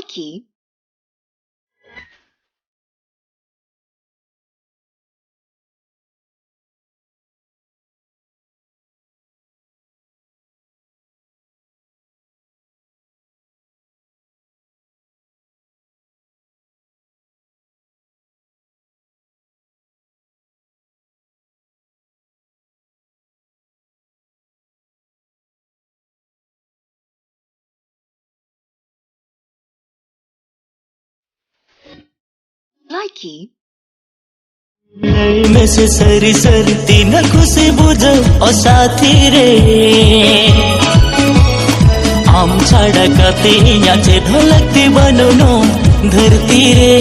Likey. Likey. में से सरी सरती न खुशी बुझो और साथी रे आम छाड़ा काते याचे ढोलकती बनो नो धरती रे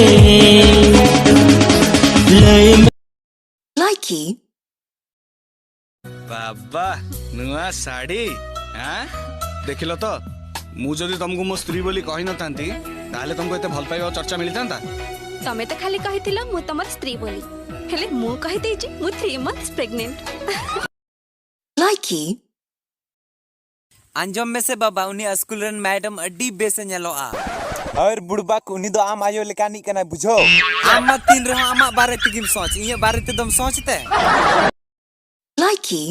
लय में Likey. बाबा नुआ साड़ी हाँ देखिल तो मु जदि तुमको मो स्त्री बोली कही न थांती ताले तुमको एते भल पाइबा चर्चा मिली थांता तमे तो खाली कहिथिला मु तमर स्त्री बोली हेले मु कहि देछि मु 3 मंथ्स प्रेग्नेंट Likey. अंजम में से बाबा उन्हीं स्कूल रन मैडम अड्डी बेसे ñeloa और बुड़बाक उन्हीं दो आम आयो लेकानी कना बुझो आमा तीन रहो आमा बारे तिगिम सोच इए बारे ते दम सोचते Likey.